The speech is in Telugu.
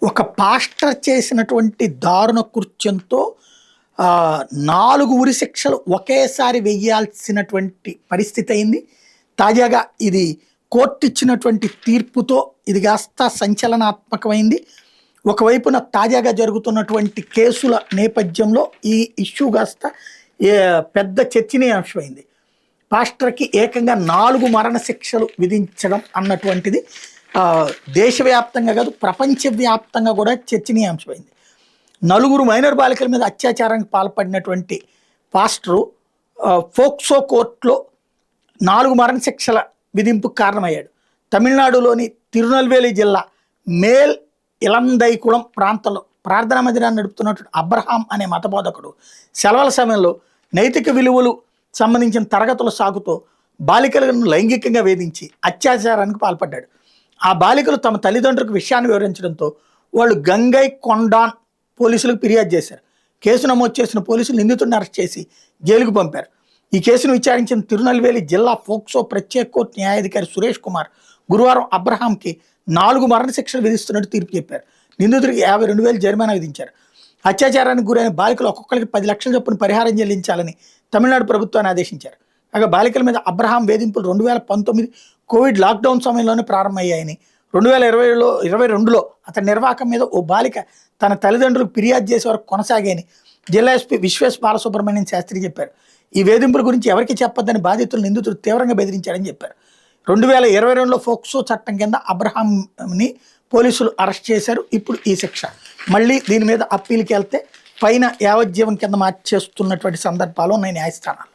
ఒక పాస్టర్ చేసినటువంటి దారుణ కృత్యంతో 4 ఉరి శిక్షలు ఒకేసారి వెయ్యాల్సినటువంటి పరిస్థితి అయింది. తాజాగా ఇది కోర్టు ఇచ్చినటువంటి తీర్పుతో ఇది కాస్త సంచలనాత్మకమైంది. ఒకవైపున తాజాగా జరుగుతున్నటువంటి కేసుల నేపథ్యంలో ఈ ఇష్యూ కాస్త పెద్ద చర్చనీయాంశమైంది. పాస్టర్కి ఏకంగా 4 మరణ శిక్షలు విధించడం అన్నటువంటిది దేశవ్యాప్తంగా కాదు ప్రపంచవ్యాప్తంగా కూడా చర్చనీయాంశమైంది. 4 మైనర్ బాలికల మీద అత్యాచారానికి పాల్పడినటువంటి పాస్టరు ఫోక్సో కోర్టులో 4 మరణ శిక్షల విధింపుకు కారణమయ్యాడు. తమిళనాడులోని తిరునల్వేలి జిల్లా మేల్ ఇలందైకుళం ప్రాంతంలో ప్రార్థనా మందిరాన్ని నడుపుతున్నటువంటి అబ్రహాం అనే మతబోధకుడు సెలవుల సమయంలో నైతిక విలువలు సంబంధించిన తరగతుల సాగుతో బాలికలను లైంగికంగా వేధించి అత్యాచారానికి పాల్పడ్డాడు. ఆ బాలికలు తమ తల్లిదండ్రులకు విషయాన్ని వివరించడంతో వాళ్ళు గంగై కొండాన్ పోలీసులకు ఫిర్యాదు చేశారు. కేసు నమోదు చేసిన పోలీసులు నిందితుడిని అరెస్ట్ చేసి జైలుకు పంపారు. ఈ కేసును విచారించిన తిరునల్వేలి జిల్లా ఫోక్సో ప్రత్యేక కోర్టు న్యాయాధికారి సురేష్ కుమార్ గురువారం అబ్రహాంకి 4 మరణ శిక్షలు విధిస్తున్నట్టు తీర్పు చెప్పారు. నిందితుడికి 52,000 జరిమానా విధించారు. అత్యాచారానికి గురైన బాలికలు ఒక్కొక్కరికి 10 లక్షల చొప్పున పరిహారం చెల్లించాలని తమిళనాడు ప్రభుత్వాన్ని ఆదేశించారు. కాగా బాలికల మీద అబ్రహాం వేధింపులు 2019 కోవిడ్ లాక్డౌన్ సమయంలోనే ప్రారంభమయ్యాయని 2022లో అతని నిర్వాహకం మీద ఓ బాలిక తన తల్లిదండ్రులకు ఫిర్యాదు చేసే వరకు కొనసాగాయని జిల్లా ఎస్పీ విశ్వేశ్ బాలసుబ్రహ్మణ్యం శాస్త్రి చెప్పారు. ఈ వేధింపుల గురించి ఎవరికి చెప్పొద్దని బాధితులు నిందితుడు తీవ్రంగా బెదిరించాడని చెప్పారు. 2022లో ఫోక్సో చట్టం కింద అబ్రహాంని పోలీసులు అరెస్ట్ చేశారు. ఇప్పుడు ఈ శిక్ష మళ్ళీ దీని మీద అప్పీల్కి వెళ్తే పైన యావజ్జీవం కింద మార్చేస్తున్నటువంటి సందర్భాలు ఉన్నాయి న్యాయస్థానాలు.